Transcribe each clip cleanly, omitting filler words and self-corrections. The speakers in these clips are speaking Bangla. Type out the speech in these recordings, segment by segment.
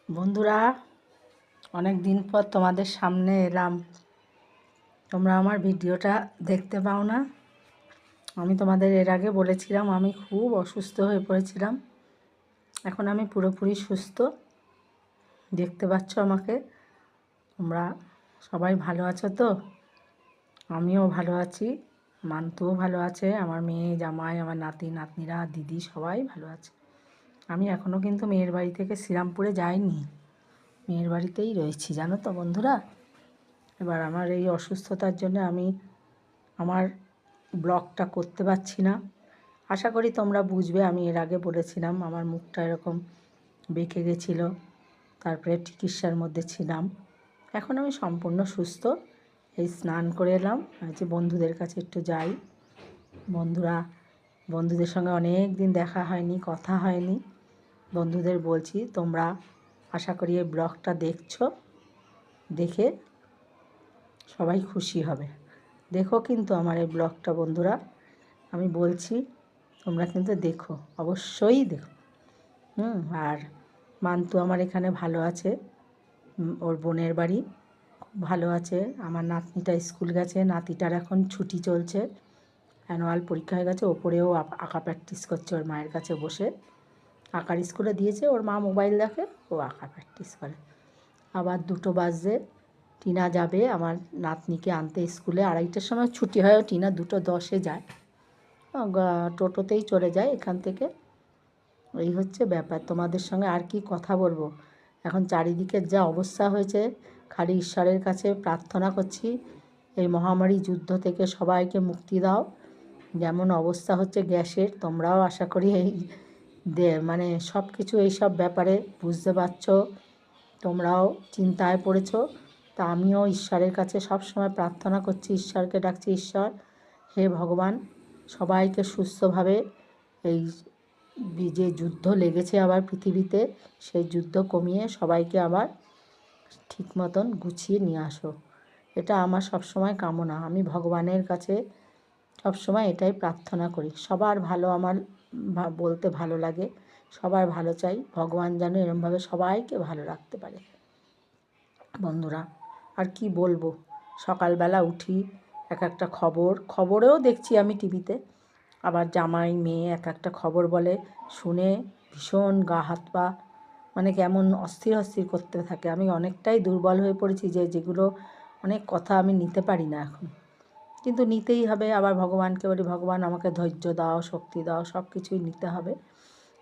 বন্ধুরা, অনেক দিন পর তোমাদের সামনে এলাম। তোমরা আমার ভিডিওটা দেখতে পাও না। আমি তোমাদের এর আগে বলেছিলাম আমি খুব অসুস্থ হয়ে পড়েছিলাম। এখন আমি পুরোপুরি সুস্থ। দেখতে পাচ্ছ আমাকে। তোমরা সবাই ভালো আছো তো? আমিও ভালো আছি, মান্তুও ভালো আছে, আমার মেয়ে, জামাই, আমার নাতি নাতনিরা, দিদি সবাই ভালো আছে। আমি এখনও কিন্তু মেয়ের বাড়ি থেকে শ্রীরামপুরে যাইনি, মেয়ের বাড়িতেই রয়েছি, জানো তো বন্ধুরা। এবার আমার এই অসুস্থতার জন্য আমি আমার ব্লগটা করতে পারছি না। আশা করি তোমরা বুঝবে। আমি এর আগে বলেছিলাম আমার মুখটা এরকম বেঁকে গেছিলো, তারপরে চিকিৎসার মধ্যে ছিলাম। এখন আমি সম্পূর্ণ সুস্থ। এই স্নান করে এলাম, যে বন্ধুদের কাছে একটু যাই। বন্ধুদের সঙ্গে অনেক দিন দেখা হয়নি, কথা হয়নি। বন্ধুদের বলছি তোমরা আশা করি এই ব্লগটা দেখছো, দেখে সবাই খুশি হবে। দেখো কিন্তু আমার এই ব্লগটা বন্ধুরা, আমি বলছি তোমরা কিন্তু দেখো, অবশ্যই দেখো। আর মান্তু আমার এখানে ভালো আছে, ওর বোনের বাড়ি খুব ভালো আছে। আমার নাতনিটা স্কুল গেছে, নাতিটার এখন ছুটি চলছে, অ্যানুয়াল পরীক্ষা হয়ে গেছে। ওপরেও আঁকা প্র্যাকটিস করছে ওর মায়ের কাছে বসে। আঁকার স্কুলে দিয়েছে, ওর মা মোবাইল দেখে, ও আঁকা প্র্যাকটিস করে। আবার 2টো বাজে টিনা যাবে আমার নাতনিকে আনতে স্কুলে। 2:30টার সময় ছুটি হয়, টিনা 2:10-এ যায়, টোটোতেই চলে যায় এখান থেকে। এই হচ্ছে ব্যাপার। তোমাদের সঙ্গে আর কি কথা বলবো। এখন চারিদিকের যা অবস্থা হয়েছে, খালি ঈশ্বরের কাছে প্রার্থনা করছি এই মহামারী যুদ্ধ থেকে সবাইকে মুক্তি দাও। যেমন অবস্থা হচ্ছে গ্যাসের, তোমরাও আশা করি এই মানে সব কিছু এইসব ব্যাপারে বুঝতে পারছো, তোমরাও চিন্তায় পড়েছো। তা আমিও ঈশ্বরের কাছে সব সময় প্রার্থনা করছি, ঈশ্বরকে ডাকছি, ঈশ্বর হে ভগবান সবাইকে সুস্থভাবে এই যে যুদ্ধ লেগেছে আবার পৃথিবীতে, সেই যুদ্ধ কমিয়ে সবাইকে আবার ঠিক মতন গুছিয়ে নিয়ে আসো। এটা আমার সবসময় কামনা। আমি ভগবানের কাছে সবসময় এটাই প্রার্থনা করি। সবার ভালো আমার বলতে ভালো লাগে, সবার ভালো চাই। ভগবান যেন এরমভাবে সবাইকে ভালো রাখতে পারে। বন্ধুরা আর কি বলবো, সকালবেলা উঠি এক একটা খবরেও দেখছি আমি টিভিতে, আবার জামাই মেয়ে এক একটা খবর বলে, শুনে ভীষণ গা হাত পা মানে কেমন অস্থির অস্থির করতে থাকে। আমি অনেকটাই দুর্বল হয়ে পড়েছি, যেগুলো অনেক কথা আমি নিতে পারি না এখন, কিন্তু নিতেই হবে। আবার ভগবানকে বলি, ভগবান আমাকে ধৈর্য দাও, শক্তি দাও, সব কিছুই নিতে হবে।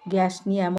গ্যাস নিয়ে এমন